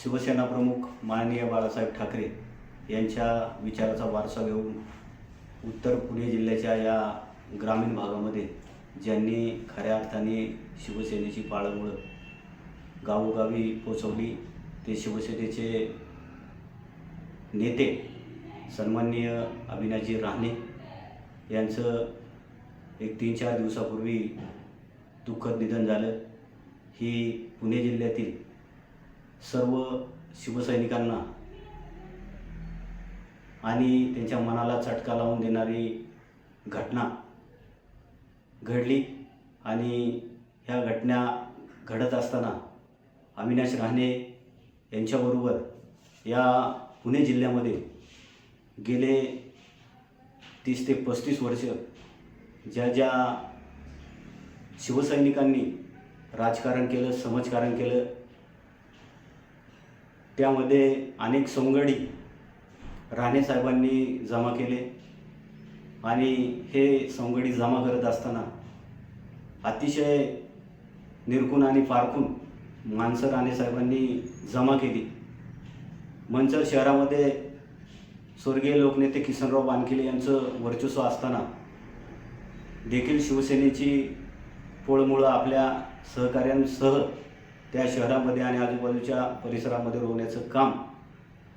शिवसेना प्रमुख माननीय बाळासाहेब ठाकरे यांच्या विचाराचा वारसा घेऊन उत्तर पुणे जिल्ह्याच्या या ग्रामीण भागामध्ये ज्यांनी खऱ्या अर्थाने शिवसेनेची पाळंमुळं गावोगावी पोचवली ते शिवसेनेचे नेते सन्माननीय अविनाशजी राहणे यांचं एक 3-4 दिवसापूर्वी दुःखद निधन झालं। ही पुणे जिल्ह्यातील सर्व शिवसैनिकांना आणि त्यांच्या मनाला चटका लावून देणारी घटना घडली आणि ह्या घटना घडत असताना अविनाश राहणे यांच्याबरोबर या पुणे जिल्ह्यामध्ये गेले 30 ते 35 वर्ष ज्या शिवसैनिकांनी राजकारण केलं, समाजकारण केलं, त्यामध्ये अनेक सवंगडी राणे साहेबांनी जमा केले आणि हे सवंगडी जमा करत असताना अतिशय निरखून आणि पारखून माणसं राणे साहेबांनी जमा केली। मंचर शहरामध्ये स्वर्गीय लोकनेते किसनराव बानखिले यांचं वर्चस्व असताना देखील शिवसेनेची पोळमुळं आपल्या सहकाऱ्यांसह त्या शहरामध्ये आणि आजूबाजूच्या परिसरामध्ये रोवण्याचं काम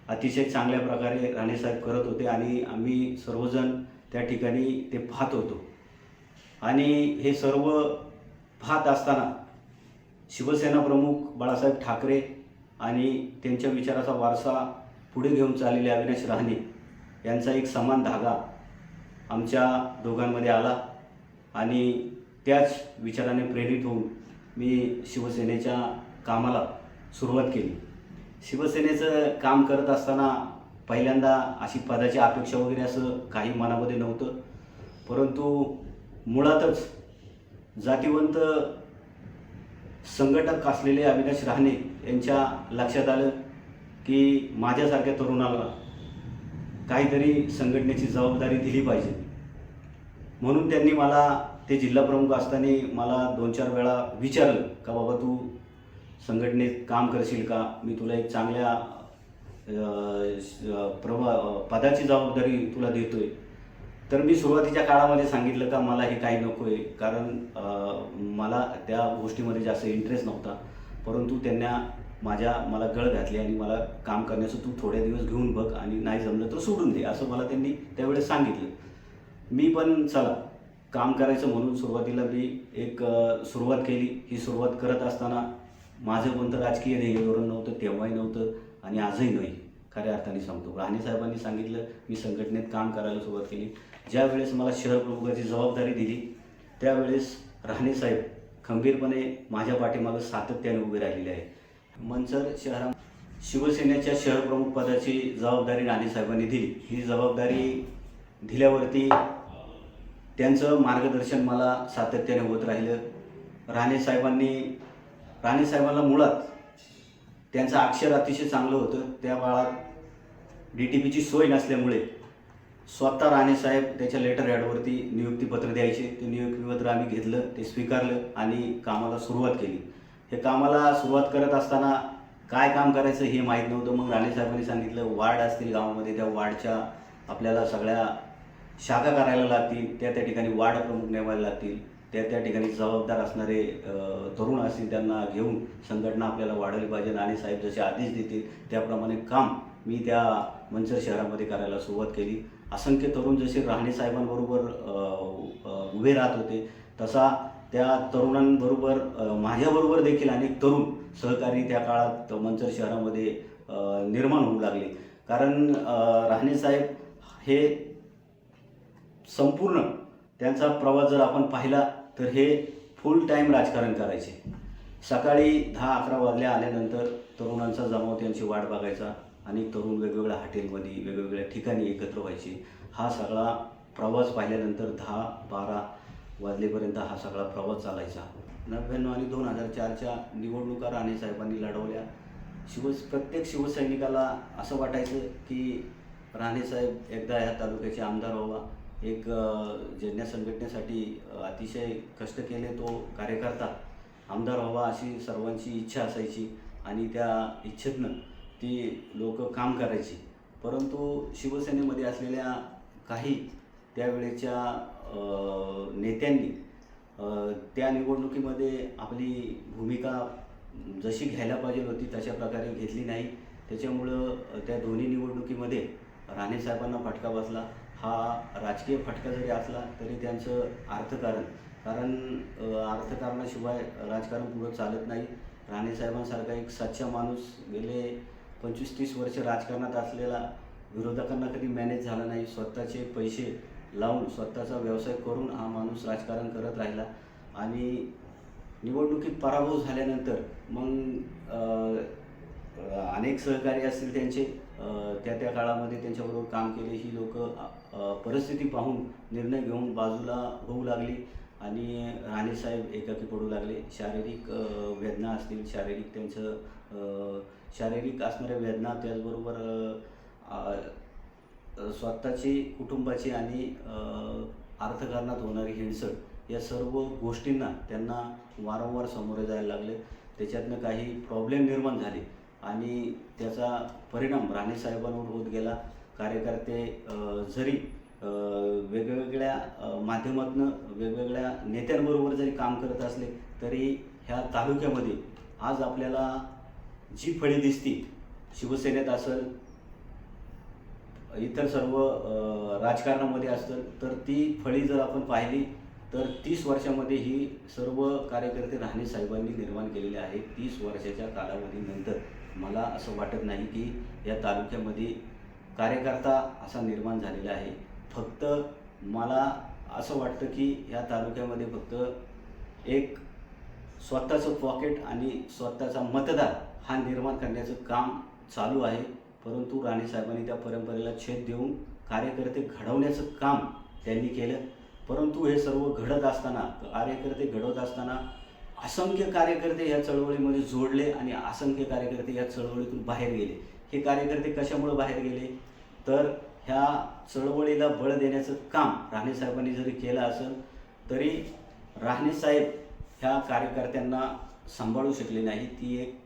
अतिशय चांगल्या प्रकारे राणेसाहेब करत होते आणि आम्ही सर्वजण त्या ठिकाणी ते पाहत होतो। आणि हे सर्व पाहत असताना शिवसेना प्रमुख बाळासाहेब ठाकरे आणि त्यांच्या विचाराचा वारसा पुढे घेऊन चाललेले अविनाश राहणे यांचा एक समान धागा आमच्या दोघांमध्ये आला आणि त्याच विचाराने प्रेरित होऊन मी शिवसेनेच्या कामाला सुरुवात केली। शिवसेनेचं काम करत असताना पहिल्यांदा अशी पदाची अपेक्षा वगैरे असं काही मनामध्ये नव्हतं, परंतु मुळातच जातीवंत संघटक असलेले अविनाश राहणे यांच्या लक्षात आलं की माझ्यासारख्या तरुणाला काहीतरी संघटनेची जबाबदारी दिली पाहिजे। म्हणून त्यांनी मला ते जिल्हा प्रमुख असताना मला 2-4 वेळा विचारलं का बाबा तू संघटनेत काम करशील का, मी तुला एक चांगल्या पदाची जबाबदारी तुला देतोय। तर मी सुरुवातीच्या काळामध्ये सांगितलं का मला हे काही नको आहे, कारण मला त्या गोष्टीमध्ये जास्त इंटरेस्ट नव्हता, परंतु त्यांना मला गळ घातली आणि मला काम करण्याचं तू थोडे दिवस घेऊन बघ आणि नाही जमलं तर सोडून दे असं मला त्यांनी त्यावेळेस सांगितलं। मी पण चला काम करायचं म्हणून सुरुवातीला मी एक सुरुवात केली। ही सुरुवात करत असताना माझं कोणतं राजकीय ध्येय धोरण नव्हतं, तेव्हाही नव्हतं आणि आजही नाही। खऱ्या अर्थाने सांगतो, राणे साहेबांनी सांगितलं मी संघटनेत काम करायला सुरुवात केली। ज्या वेळेस मला शहर प्रमुखाची जबाबदारी दिली त्यावेळेस राणे साहेब खंबीरपणे माझ्या पाठीमागं सातत्याने उभे राहिलेले आहे। मंचर शहरात शिवसेनेच्या शहर प्रमुख पदाची जबाबदारी राणे साहेबांनी दिली। ही जबाबदारी दिल्यावरती त्यांचं मार्गदर्शन मला सातत्याने होत राहिलं। राणे साहेबांना मुळात त्यांचं अक्षर अतिशय चांगलं होतं। त्या काळात DTPची सोय नसल्यामुळे स्वतः राणे साहेब त्याच्या लेटर हॅडवरती नियुक्तीपत्र द्यायचे। ते नियुक्तीपत्र आम्ही घेतलं, ते स्वीकारलं आणि कामाला सुरुवात केली। हे कामाला सुरुवात करत असताना काय काम करायचं हे माहीत नव्हतं। मग राणे साहेबांनी सांगितलं वार्ड असतील गावामध्ये, त्या वार्डच्या आपल्याला सगळ्या शाखा करायला लागतील, त्या ठिकाणी वार्ड प्रमुख नेमायला लागतील, त्या ठिकाणी जबाबदार असणारे तरुण असतील त्यांना घेऊन संघटना आपल्याला वाढवली पाहिजे आणि साहेब जसे आदेश देतील त्याप्रमाणे काम मी त्या मंचर शहरामध्ये करायला सुरुवात केली। असंख्य तरुण जसे राणे साहेबांबरोबर उभे राहत होते तसा त्या तरुणांबरोबर माझ्याबरोबर देखील अनेक तरुण सहकारी त्या काळात मंचर शहरामध्ये निर्माण होऊ लागले। कारण राणे साहेब हे संपूर्ण त्यांचा प्रवास जर आपण पाहिला तर हे फुल टाईम राजकारण करायचे। सकाळी 10-11 वाजल्या आल्यानंतर तरुणांचा जमाव त्यांची वाट बघायचा आणि तरुण वेगवेगळ्या हॉटेलमध्ये वेगवेगळ्या ठिकाणी एकत्र व्हायचे। हा सगळा प्रवास पाहिल्यानंतर 10-12 वाजलेपर्यंत हा सगळा प्रवास चालायचा। 99 आणि 2004च्या निवडणुका राणे साहेबांनी लढवल्या। प्रत्येक शिवसैनिकाला असं वाटायचं की राणे साहेब एकदा ह्या तालुक्याचे आमदार व्हावा। एक ज्यांच्या संघटनेसाठी अतिशय कष्ट केले तो कार्यकर्ता आमदार व्हावा अशी सर्वांची इच्छा असायची आणि त्या इच्छेतनं ती लोक काम करायची. परंतु शिवसेनेमध्ये असलेल्या काही त्यावेळेच्या नेत्यांनी त्या निवडणुकीमध्ये आपली भूमिका जशी घ्यायला पाहिजे होती तशा प्रकारे घेतली नाही. त्याच्यामुळं त्या दोन्ही निवडणुकीमध्ये राणे साहेबांना फटका बसला. हा राजकीय फटका जरी असला तरी त्यांचं कारण अर्थकारणाशिवाय राजकारण पुढं चालत नाही. राणे साहेबांसारखा एक सच्चा माणूस गेले 25-30 वर्ष राजकारणात असलेला विरोधकांना कधी मॅनेज झाला नाही. स्वतःचे पैसे लावून स्वतःचा व्यवसाय करून हा माणूस राजकारण करत राहिला आणि निवडणुकीत पराभव झाल्यानंतर मग अनेक सहकारी असतील त्यांचे त्या काळामध्ये त्यांच्याबरोबर काम केले. ही लोक परिस्थिती पाहून निर्णय घेऊन बाजूला होऊ लागली आणि राणेसाहेब एकाकी पडू लागले. शारीरिक वेदना असतील, शारीरिक असणाऱ्या वेदना, त्याचबरोबर स्वतःची, कुटुंबाची आणि अर्थकारणात होणारी हिंसड या सर्व गोष्टींना त्यांना वारंवार सामोरे जायला लागले. त्याच्यातनं काही प्रॉब्लेम निर्माण झाले आणि त्याचा परिणाम राणेसाहेबांवर होत गेला. कार्यकर्ते जरी वेगवेगळ्या माध्यमातून वेगवेगळ्या नेत्यांबरोबर जरी काम करत असले तरी ह्या तालुक्यामध्ये आज आपल्याला जी फळी दिसती, शिवसेनेत असेल, इतर सर्व राजकारणामध्ये असतं, तर ती फळी जर आपण पाहिली तर 30 वर्षामध्ये ही सर्व कार्यकर्ते राणे साहेबांनी निर्माण केलेले आहेत. 30 वर्षाच्या कालावधीनंतर मला असं वाटत नाही की या तालुक्यामध्ये कार्यकर्ता असा निर्माण झालेला आहे. फक्त मला असं वाटतं की या तालुक्यामध्ये फक्त एक स्वतःचं पॉकेट आणि स्वतःचा मतदार हा निर्माण करण्याचं काम चालू आहे. परंतु राणे साहेबांनी त्या परंपरेला छेद देऊन कार्यकर्ते घडवण्याचं काम त्यांनी केलं. परंतु हे सर्व घडत असताना असंख्य कार्यकर्ते या चळवळीमध्ये जोडले आणि असंख्य कार्यकर्ते या चळवळीतून बाहेर गेले. हे कार्यकर्ते कशामुळे बाहेर गेले तर ह्या चळवळीला बळ देण्याचं काम राणे साहेबांनी जरी केलं असेल तरी राणे साहेब ह्या कार्यकर्त्यांना सांभाळू शकले नाही. ती एक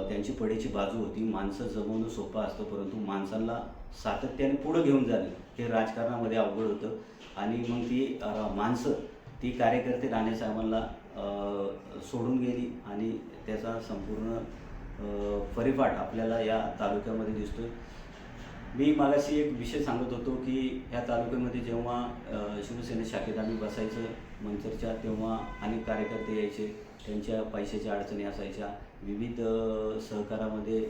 त्यांची पडीची बाजू होती. माणसं जमवणं सोपं असतं, परंतु माणसांना सातत्याने पुढं घेऊन जाणं हे राजकारणामध्ये अवघड होतं आणि मग ती कार्यकर्ते राणे साहेबांना सोडून गेली आणि त्याचा संपूर्ण परिपाठ आपल्याला या तालुक्यामध्ये दिसतोय. मी मागाशी एक विषय सांगत होतो की ह्या तालुक्यामध्ये जेव्हा शिवसेना शाखेत आम्ही बसायचं मंचरच्या, तेव्हा अनेक कार्यकर्ते यायचे. त्यांच्या पैशाच्या अडचणी असायच्या. विविध सहकारामध्ये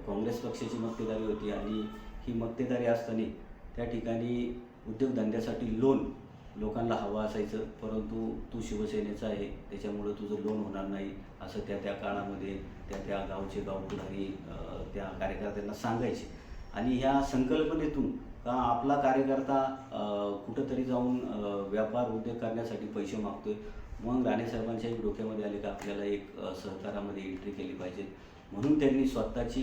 काँग्रेस पक्षाची मक्तेदारी होती आणि ही मक्तेदारी असताना त्या ठिकाणी उद्योगधंद्यासाठी लोन लोकांना हवं असायचं. परंतु तू शिवसेनेचा आहे त्याच्यामुळं तुझं लोन होणार नाही असं त्या काळामध्ये त्या गावचे गावपुढारी त्या कार्यकर्त्यांना सांगायचे. आणि ह्या संकल्पनेतून का आपला कार्यकर्ता कुठंतरी जाऊन व्यापार उद्योग करण्यासाठी पैसे मागतोय, मग राणेसाहेबांच्या एक डोक्यामध्ये आले का आपल्याला एक सहकारामध्ये एंट्री केली पाहिजे. म्हणून त्यांनी स्वतःची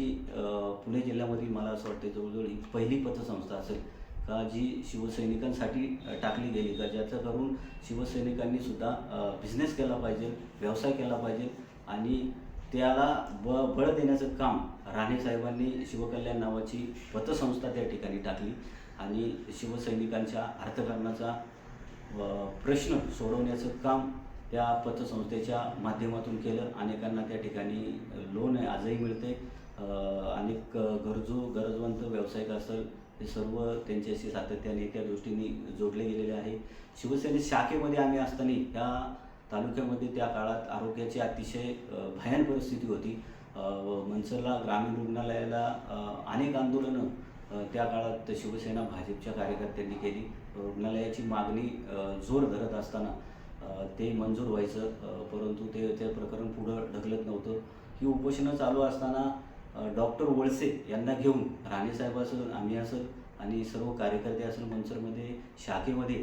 पुणे जिल्ह्यामध्ये मला असं वाटतं जवळजवळ ही पहिली पतसंस्था असेल का जी शिवसैनिकांसाठी टाकली गेली, का ज्याचं करून शिवसैनिकांनी सुद्धा बिझनेस केला पाहिजे, व्यवसाय केला पाहिजे आणि त्याला बळ देण्याचं काम राणे साहेबांनी शिवकल्याण नावाची पतसंस्था त्या ठिकाणी टाकली आणि शिवसैनिकांच्या अर्थकारणाचा प्रश्न सोडवण्याचं काम त्या पतसंस्थेच्या माध्यमातून केलं. अनेकांना त्या ठिकाणी लोन आजही मिळते. अनेक गरजवंत व्यावसायिक असेल हे सर्व त्यांच्याशी सातत्याने त्या दृष्टीने जोडले गेलेले आहे. शिवसेने शाखेमध्ये आम्ही असताना ह्या तालुक्यामध्ये त्या काळात आरोग्याची अतिशय भयान परिस्थिती होती. मनसरला ग्रामीण रुग्णालयाला अनेक आंदोलनं त्या काळात शिवसेना भाजपच्या कार्यकर्त्यांनी केली. रुग्णालयाची मागणी जोर धरत असताना ते मंजूर व्हायचं, परंतु ते प्रकरण पुढं ढकलत नव्हतं. ही उपोषणं चालू असताना डॉक्टर वळसे यांना घेऊन राणेसाहेब असेल, आम्ही असेल आणि सर्व कार्यकर्ते असेल मनसरमध्ये शाखेमध्ये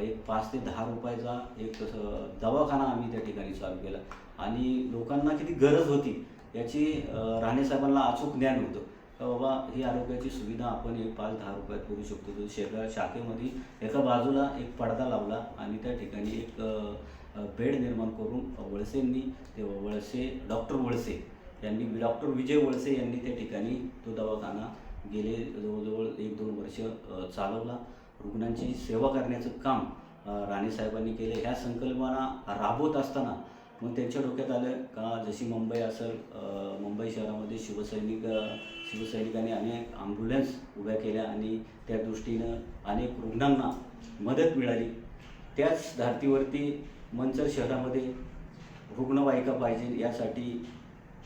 एक 5 ते 10 रुपयाचा एक दवाखाना आम्ही त्या ठिकाणी चालू केला आणि लोकांना किती गरज होती याची राणेसाहेबांना अचूक ज्ञान होतं का बाबा ही आरोग्याची सुविधा आपण एक 5-10 रुपयात करू शकतो. तो शाखेमध्ये एका बाजूला एक पडदा लावला आणि त्या ठिकाणी एक बेड निर्माण करून वळसेंनी डॉक्टर वळसे यांनी डॉक्टर विजय वळसे यांनी त्या ठिकाणी तो दवाखाना गेले जवळजवळ 1-2 वर्ष चालवला. रुग्णांची सेवा करण्याचं काम राणेसाहेबांनी केलं. ह्या संकल्पना राबवत असताना मग त्यांच्या डोक्यात आलं का जशी मुंबई असेल, मुंबई शहरामध्ये शिवसैनिकांनी अनेक ॲम्ब्युलन्स उभ्या केल्या आणि त्या दृष्टीनं अनेक रुग्णांना मदत मिळाली. त्याच धर्तीवरती मंचर शहरामध्ये रुग्णवाहिका पाहिजे यासाठी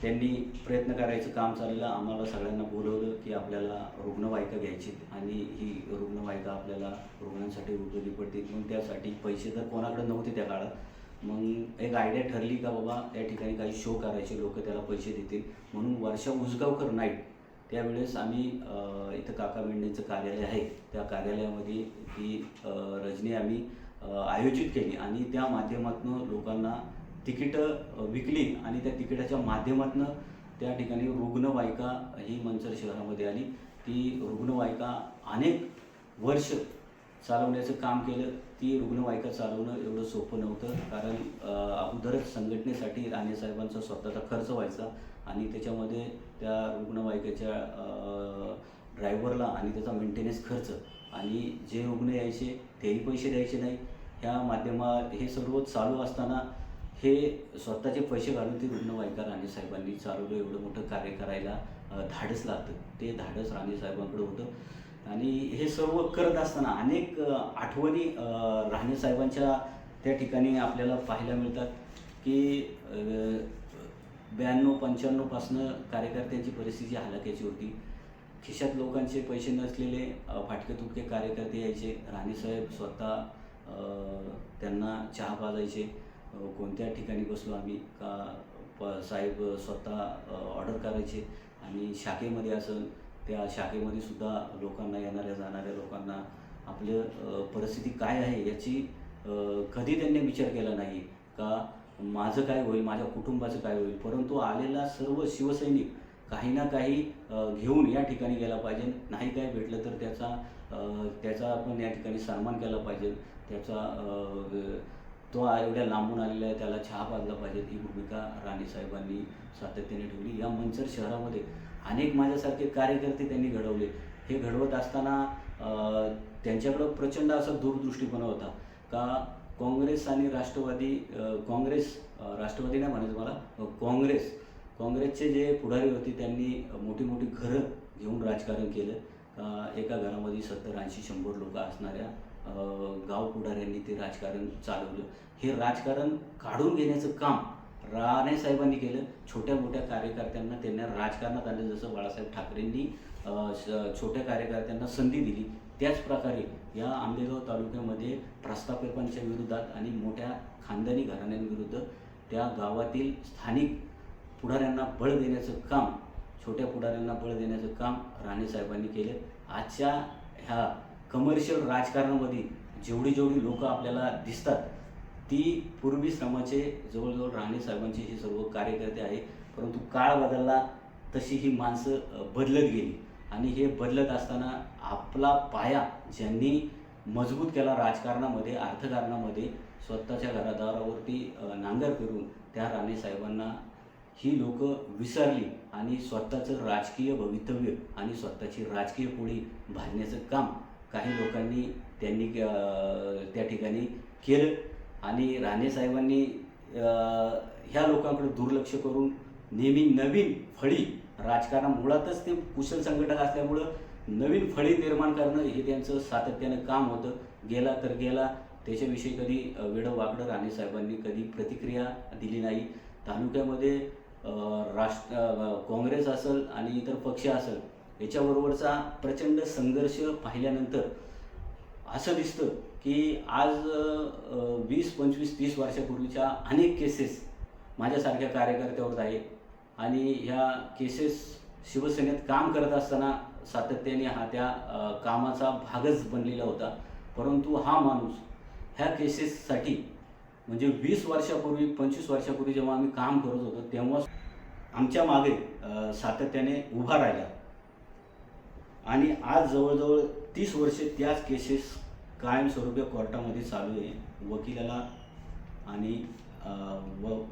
त्यांनी प्रयत्न करायचं काम चाललं. आम्हाला सगळ्यांना बोलवलं की आपल्याला रुग्णवाहिका घ्यायची आणि ही रुग्णवाहिका आपल्याला रुग्णांसाठी उपयोगी पडते. मग त्यासाठी पैसे तर कोणाकडे नव्हते त्या काळात. मग एक आयडिया ठरली का बाबा त्या ठिकाणी काही शो करायचे, लोक त्याला पैसे देतील म्हणून वर्षा उसगावकर नाईट त्यावेळेस आम्ही इथं काका मेंढेंचं कार्यालय आहे त्या कार्यालयामध्ये ही रजनी आम्ही आयोजित केली आणि त्या माध्यमातून लोकांना तिकीटं विकली आणि त्या तिकिटाच्या माध्यमातून त्या ठिकाणी रुग्णवाहिका ही मंचर शहरामध्ये आली. ती रुग्णवाहिका अनेक वर्ष चालवण्याचं काम केलं. ती रुग्णवाहिका चालवणं एवढं सोपं नव्हतं कारण अगोदरच संघटनेसाठी राणेसाहेबांचा स्वतःचा खर्च व्हायचा आणि त्याच्यामध्ये त्या रुग्णवाहिकेच्या ड्रायव्हरला आणि त्याचा मेंटेनन्स खर्च आणि जे रुग्ण यायचे तेही पैसे द्यायचे नाही. ह्या हे सर्व चालू असताना हे स्वतःचे पैसे घालून ती रुग्णवाहिका राणेसाहेबांनी चालवलं. एवढं मोठं कार्य करायला धाडस लागतं. ते धाडस राणेसाहेबांकडे होतं आणि हे सर्व करत असताना अनेक आठवणी राणेसाहेबांच्या त्या ठिकाणी आपल्याला पाहायला मिळतात की 92-95 पासनं कार्यकर्त्यांची परिस्थिती हलाखीची होती. खिशात लोकांचे पैसे नसलेले फाटके तुटके कार्यकर्ते यायचे. राणेसाहेब स्वतः त्यांना चहा पाजायचे. कोणत्या ठिकाणी बसलो आम्ही का साहेब स्वतः ऑर्डर करायचे आणि शाखेमध्ये असेल त्या शाखेमध्ये सुद्धा लोकांना येणाऱ्या जाणाऱ्या लोकांना आपलं परिस्थिती काय आहे याची कधी त्यांनी विचार केला नाही का माझं काय होईल, माझ्या कुटुंबाचं काय होईल. परंतु आलेला सर्व शिवसैनिक काही ना काही घेऊन या ठिकाणी गेला पाहिजे. नाही काय भेटलं तर त्याचा आपण या ठिकाणी सन्मान केला पाहिजे. तो एवढ्या लांबून आलेला आहे त्याला चहा पाजला पाहिजे. ही भूमिका राणेसाहेबांनी सातत्याने ठेवली. या मंचर शहरामध्ये अनेक माझ्यासारखे कार्यकर्ते त्यांनी घडवले. हे घडवत असताना त्यांच्याकडं प्रचंड असा दूरदृष्टीपणा होता का काँग्रेस आणि राष्ट्रवादी राष्ट्रवादी नाही म्हणायचं मला, काँग्रेसचे जे पुढारी होते त्यांनी मोठी मोठी घरं घेऊन राजकारण केलं. एका घरामध्ये 70-80-100 लोक असणाऱ्या गाव पुढाऱ्यांनी ते राजकारण चालवलं. हे राजकारण काढून घेण्याचं काम राणेसाहेबांनी केलं. छोट्या मोठ्या कार्यकर्त्यांना त्यांना राजकारणात आलं. जसं बाळासाहेब ठाकरेंनी छोट्या कार्यकर्त्यांना संधी दिली त्याच प्रकारे या आंबेगाव तालुक्यामध्ये प्रस्थापितांच्या विरोधात आणि मोठ्या खानदानी घराण्यांविरुद्ध त्या गावातील स्थानिक पुढाऱ्यांना बळ देण्याचं काम, छोट्या पुढाऱ्यांना बळ देण्याचं काम राणेसाहेबांनी केलं. आजच्या ह्या कमर्शियल राजकारणामध्ये जेवढी लोकं आपल्याला दिसतात ती पूर्वी श्रमाचे जवळजवळ राणेसाहेबांचे हे सर्व कार्यकर्ते आहे. परंतु काळ बदलला तशी ही माणसं बदलत गेली आणि हे बदलत असताना आपला पाया ज्यांनी मजबूत केला राजकारणामध्ये, अर्थकारणामध्ये, स्वतःच्या घरादारावरती नांगर करून त्या राणेसाहेबांना ही लोक विसरली आणि स्वतःचं राजकीय भवितव्य आणि स्वतःची राजकीय पोळी भाजण्याचं काम काही लोकांनी त्या ठिकाणी केलं आणि राणेसाहेबांनी ह्या लोकांकडे दुर्लक्ष करून नेहमी नवीन फळी राजकारण, मुळातच ते कुशल संघटक असल्यामुळं नवीन फळी निर्माण करणं हे त्यांचं सातत्यानं काम होतं. गेला तर गेला, त्याच्याविषयी कधी वेडं वाकडं राणेसाहेबांनी कधी प्रतिक्रिया दिली नाही. तालुक्यामध्ये काँग्रेस असेल आणि इतर पक्ष असेल याच्याबरोबरचा प्रचंड संघर्ष पाहिल्यानंतर असं दिसतं की आज 20, 25, 30 वर्षापूर्वीच्या अनेक केसेस माझ्यासारख्या कार्यकर्त्यावर आहे आणि ह्या केसेस शिवसेनेत काम करत असताना सातत्याने हा त्या कामाचा भागच बनलेला होता. परंतु हा माणूस ह्या केसेससाठी म्हणजे 20 वर्षापूर्वी 25 वर्षापूर्वी जेव्हा आम्ही काम करत होतो तेव्हा आमच्या मागे सातत्याने उभा राहिला आणि आज जवळजवळ 30 वर्षे त्याच केसेस कायमस्वरूपी कोर्टामध्ये चालू आहे. वकिलाला आणि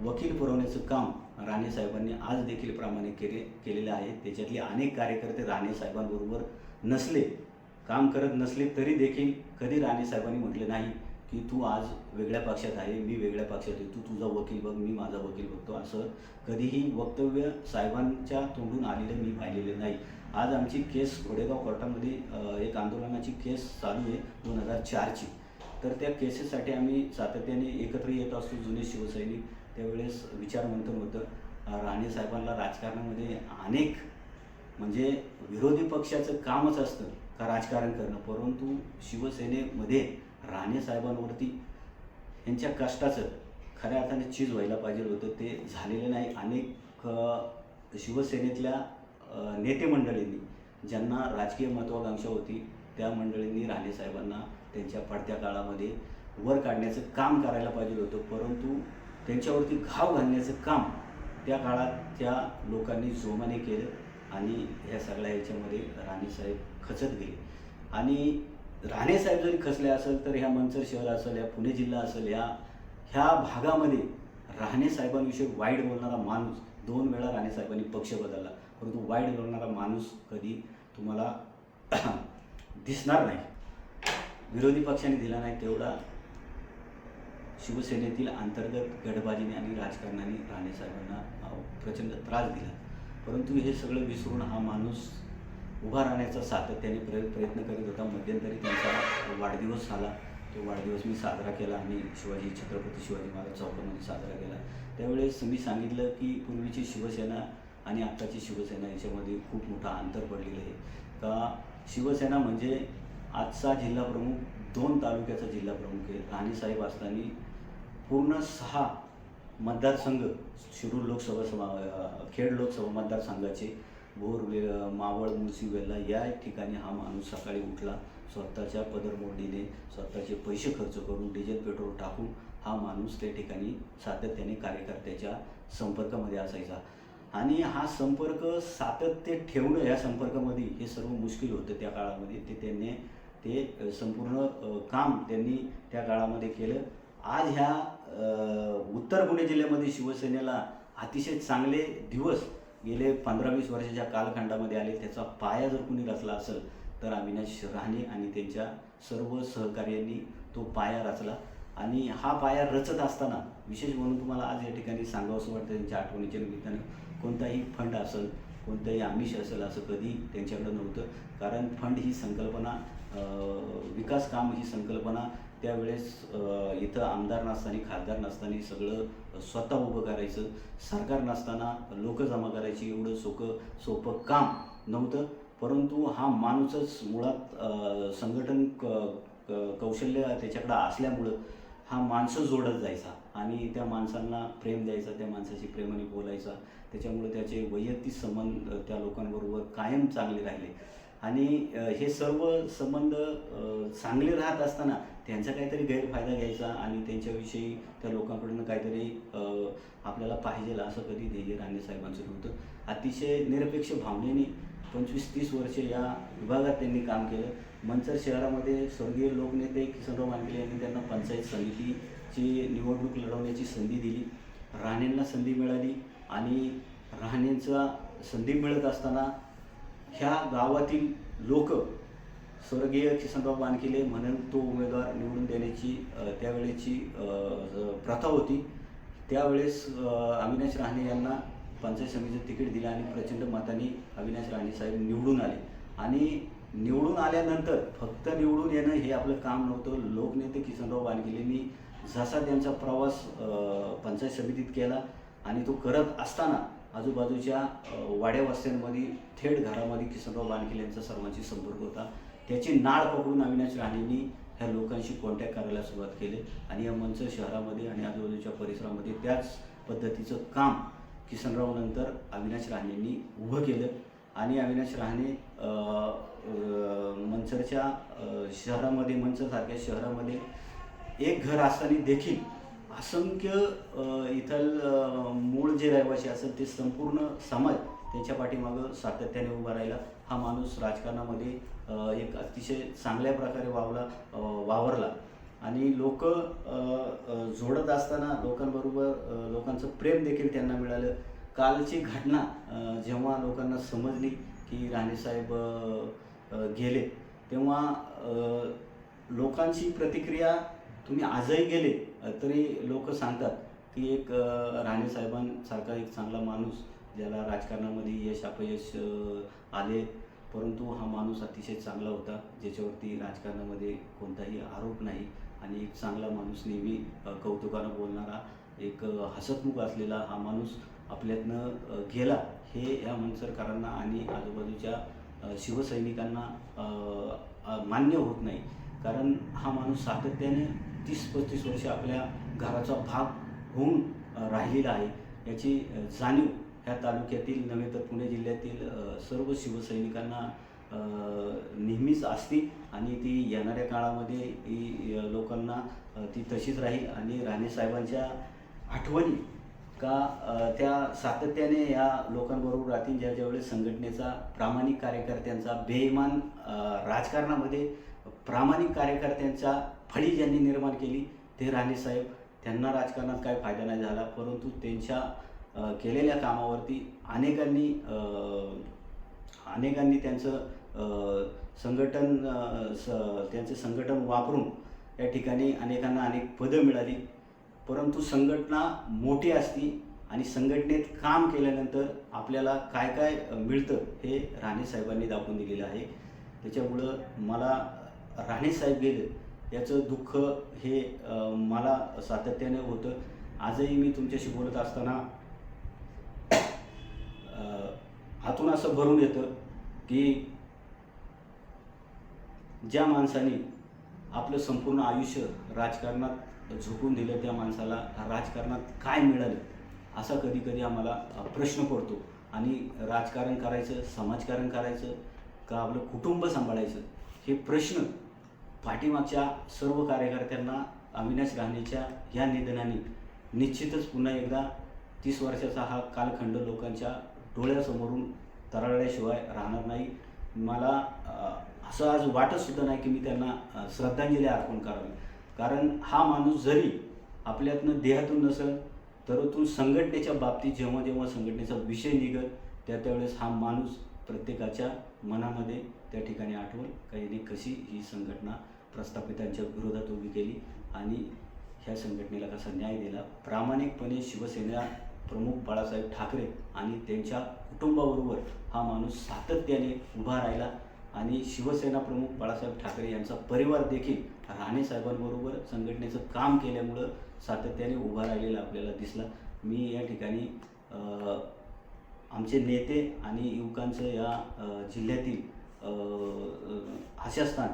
वकील पुरवण्याचं काम राणे साहेबांनी आज देखील प्रामाणिक केलेले आहे. त्याच्यातले अनेक कार्यकर्ते राणे साहेबांबरोबर नसले, काम करत नसले तरी देखील कधी राणे साहेबांनी म्हटले नाही की तू आज वेगळ्या पक्षात आहे, मी वेगळ्या पक्षात आहे, तू तुझा वकील बघ, मी माझा वकील बघतो, असं कधीही वक्तव्य साहेबांच्या तोंडून आलेलं मी पाहिलेलं नाही. आज आमची केस घोडेगाव कोर्टामध्ये एक आंदोलनाची केस चालू आहे 2004ची. तर त्या केसेससाठी आम्ही सातत्याने एकत्र येत असतो जुने शिवसैनिक. त्यावेळेस विचारमंथन होतं. राणे साहेबांना राजकारणामध्ये अनेक म्हणजे विरोधी पक्षाचं कामच असतं का राजकारण करणं, परंतु शिवसेनेमध्ये राणे साहेबांवरती यांच्या कष्टाचं खऱ्या अर्थाने चीज व्हायला पाहिजे होतं, ते झालेलं नाही. अनेक शिवसेनेतल्या नेते मंडळींनी ज्यांना राजकीय महत्त्वाकांक्षा होती त्या मंडळींनी राणे साहेबांना त्यांच्या पडत्या काळामध्ये वर काढण्याचं काम करायला पाहिजे होतं, परंतु त्यांच्यावरती घाव घालण्याचं काम त्या काळात त्या लोकांनी जोमाने केलं आणि ह्या सगळ्या ह्याच्यामध्ये राणेसाहेब खचत गेले. आणि राणेसाहेब जरी खचले असेल तर ह्या मंचर शहर असेल, या पुणे जिल्हा असेल, ह्या भागामध्ये राणेसाहेबांविषयी वाईट बोलणारा माणूस 2 वेळा राणेसाहेबांनी पक्ष बदलला, परंतु वाईट बोलणारा माणूस कधी तुम्हाला दिसणार नाही. विरोधी पक्षाने दिला नाही तेवढा शिवसेनेतील अंतर्गत गटबाजीने आणि राजकारणाने राणेसाहेबांना प्रचंड त्रास दिला. परंतु हे सगळं विसरून हा माणूस उभा राहण्याचा सातत्याने प्रयत्न करीत होता. मध्यंतरी त्यांचा वाढदिवस झाला, तो वाढदिवस मी साजरा केला आणि छत्रपती शिवाजी महाराज चौकामध्ये साजरा केला. त्यावेळेस मी सांगितलं की पूर्वीची शिवसेना आणि आत्ताची शिवसेना याच्यामध्ये खूप मोठा अंतर पडलेलं आहे. का शिवसेना म्हणजे आजचा जिल्हाप्रमुख 2 तालुक्याचा जिल्हाप्रमुख आहे. राणेसाहेब असताना पूर्ण 6 मतदारसंघ शिरूर लोकसभा खेड लोकसभा मतदारसंघाचे भोर, मावळ, मुळशी, वेल्हा या ठिकाणी हा माणूस सकाळी उठला, स्वतःच्या पदरमोडीने स्वतःचे पैसे खर्च करून डिझेल पेट्रोल टाकून हा माणूस त्या ठिकाणी सातत्याने कार्यकर्त्याच्या संपर्कामध्ये असायचा. आणि हा संपर्क सातत्य ठेवणं, या संपर्कामध्ये हे सर्व मुश्किल होतं त्या काळामध्ये. ते संपूर्ण काम त्यांनी त्या काळामध्ये केलं. आज ह्या उत्तर पुणे जिल्ह्यामध्ये शिवसेनेला अतिशय चांगले दिवस गेले 15-20 वर्षाच्या कालखंडामध्ये आले. त्याचा पाया जर कुणी रचला असेल तर अविनाश राणे आणि त्यांच्या सर्व सहकार्यांनी तो पाया रचला. आणि हा पाया रचत असताना विशेष म्हणून तुम्हाला आज या ठिकाणी सांगावंसं वाटतं, त्यांच्या आठवणीच्या निमित्ताने कोणताही फंड असेल, कोणतंही आमिष असेल असं कधी त्यांच्याकडं नव्हतं. कारण फंड ही संकल्पना, विकास काम ही संकल्पना त्यावेळेस इथं आमदार नसताना, खासदार नसताना सगळं स्वतः उभं करायचं. सरकार नसताना लोक जमा करायची, एवढं सोपं काम नव्हतं. परंतु हा माणूसच मुळात संघटन कौशल्य त्याच्याकडं असल्यामुळं हा माणसं जोडत जायचा आणि त्या माणसांना प्रेम द्यायचा, त्या माणसाशी प्रेमाने बोलायचा. त्याच्यामुळे त्याचे वैयक्तिक संबंध त्या लोकांबरोबर कायम चांगले राहिले. आणि हे सर्व संबंध चांगले राहत असताना त्यांचा काहीतरी गैरफायदा घ्यायचा आणि त्यांच्याविषयी त्या लोकांकडून काहीतरी आपल्याला पाहिजे असं कधी ध्येय राणेसाहेबांचं नव्हतं. अतिशय निरपेक्ष भावनेने 25-30 वर्षे या विभागात त्यांनी काम केलं. मंचर शहरामध्ये स्वर्गीय लोकनेते किसनराव मानकिले यांनी त्यांना पंचायत समितीची निवडणूक लढवण्याची संधी दिली. राणेंना संधी मिळाली आणि राणेंचा संधी मिळत असताना ह्या गावातील लोक स्वर्गीय किसनराव मानकिले म्हणून तो उमेदवार निवडून देण्याची त्यावेळेची प्रथा होती. त्यावेळेस अविनाश राणे यांना पंचायत समितीचं तिकीट दिलं आणि प्रचंड मताने अविनाश राणे साहेब निवडून आले. आणि निवडून आल्यानंतर फक्त निवडून येणं हे आपलं काम नव्हतं. लोकनेते किसनराव मानकिलेंनी जसा त्यांचा प्रवास पंचायत समितीत केला आणि तो करत असताना आजूबाजूच्या वाड्या वस्त्यांमध्ये थेट घरामध्ये किसनराव मानकिले यांचा सर्वांशी संपर्क होता. त्याची नाळ पकडून अविनाश राणेंनी ह्या लोकांशी कॉन्टॅक्ट करायला सुरुवात केली आणि या मंचर शहरामध्ये आणि आजूबाजूच्या परिसरामध्ये त्याच पद्धतीचं काम किसनराव नंतर अविनाश राणेंनी उभं केलं. आणि अविनाश राणे मंचरच्या शहरामध्ये, मंचरसारख्या शहरामध्ये एक घर असताना देखील असंख्य इथल मूळ जे रहिवासी असेल ते संपूर्ण समाज त्यांच्या पाठीमागं सातत्याने उभा राहिला. हा माणूस राजकारणामध्ये एक अतिशय चांगल्या प्रकारे वावरला आणि लोक जोडत असताना लोकांबरोबर लोकांचं प्रेम देखील त्यांना मिळालं. कालची घटना जेव्हा लोकांना समजली की राणेसाहेब गेले, तेव्हा लोकांची प्रतिक्रिया, तुम्ही आजही गेले तरी लोक सांगतात की एक राणेसाहेबांसारखा एक चांगला माणूस, ज्याला राजकारणामध्ये यश अपयश आले, परंतु हा माणूस अतिशय चांगला होता, ज्याच्यावरती राजकारणामध्ये कोणताही आरोप नाही आणि एक चांगला माणूस, नेहमी कौतुकानं बोलणारा, एक हसतमुख असलेला हा माणूस आपल्यातनं गेला, हे या मनसरकरांना आणि आजूबाजूच्या शिवसैनिकांना मान्य होत नाही. कारण हा माणूस सातत्याने 30-35 वर्ष आपल्या घराचा भाग होऊन राहिलेला आहे. याची जाणीव ह्या तालुक्यातील नव्हे तर पुणे जिल्ह्यातील सर्व शिवसैनिकांना नेहमीच असते आणि ती येणाऱ्या काळामध्ये लोकांना ती तशीच राहील. आणि राणेसाहेबांच्या आठवणी का त्या सातत्याने या लोकांबरोबर राहतील, ज्यावेळेस संघटनेचा प्रामाणिक कार्यकर्त्यांचा, बेईमान राजकारणामध्ये प्रामाणिक कार्यकर्त्यांचा फळी ज्यांनी निर्माण केली ते राणेसाहेब. त्यांना राजकारणात काय फायदा नाही झाला, परंतु त्यांच्या केलेल्या कामावरती अनेकांनी त्यांचं त्यांचे संघटन वापरून या ठिकाणी अनेकांना अनेक पदं मिळाली. परंतु संघटना मोठी असती आणि संघटनेत काम केल्यानंतर आपल्याला काय काय मिळतं हे राणेसाहेबांनी दाखवून दिलेलं आहे. त्याच्यामुळं मला राणेसाहेब गेले याचं दुःख हे मला सातत्याने होतं. आजही मी तुमच्याशी बोलत असताना आतून असं भरून येतं की ज्या माणसाने आपलं संपूर्ण आयुष्य राजकारणात झोकून दिलं, त्या माणसाला राजकारणात काय मिळालं असा कधी कधी आम्हाला प्रश्न पडतो. आणि राजकारण करायचं, समाजकारण करायचं का आपलं कुटुंब सांभाळायचं, हे प्रश्न पाठीमागच्या सर्व कार्यकर्त्यांना अविनाश राणेच्या या निधनाने निश्चितच पुन्हा एकदा 30 वर्षाचा हा कालखंड लोकांच्या डोळ्यासमोरून तरळल्याशिवाय राहणार नाही. मला असं आज वाटतसुद्धा नाही की मी त्यांना श्रद्धांजली अर्पण करावी. कारण हा माणूस जरी आपल्यातनं देहातून नसेल, तरतून संघटनेच्या बाबतीत जेव्हा जेव्हा संघटनेचा विषय निघेल त्यावेळेस हा माणूस प्रत्येकाच्या मनामध्ये त्या ठिकाणी आठवल का याने कशी ही संघटना प्रस्थापितांच्या विरोधात उभी केली आणि ह्या संघटनेला कसा न्याय दिला. प्रामाणिकपणे शिवसेना प्रमुख बाळासाहेब ठाकरे आणि त्यांच्या कुटुंबाबरोबर हा माणूस सातत्याने उभा राहिला आणि शिवसेना प्रमुख बाळासाहेब ठाकरे यांचा परिवार देखील राणेसाहेबांबरोबर संघटनेचं काम केल्यामुळं सातत्याने उभा राहिलेला आपल्याला दिसला. मी या ठिकाणी आमचे नेते आणि युवकांचं या जिल्ह्यातील आशास्थान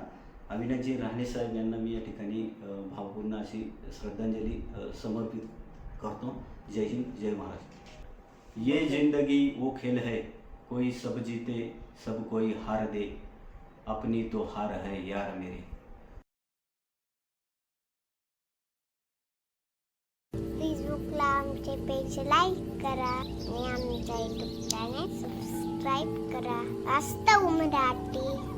अविनाशजी राणेसाहेब यांना मी या ठिकाणी भावपूर्ण अशी श्रद्धांजली समर्पित करतो. जय हिंद, जय महाराष्ट्र. ये जिंदगी वो खेल है, कोई सब जीते सब कोई हार दे, अपनी तो हार है यार मेरे. फेसबुकला आमचे पेज लाईक करा आणि आमच्या यूट्यूब चॅनल सबस्क्राईब करा. वास्तव मराठी.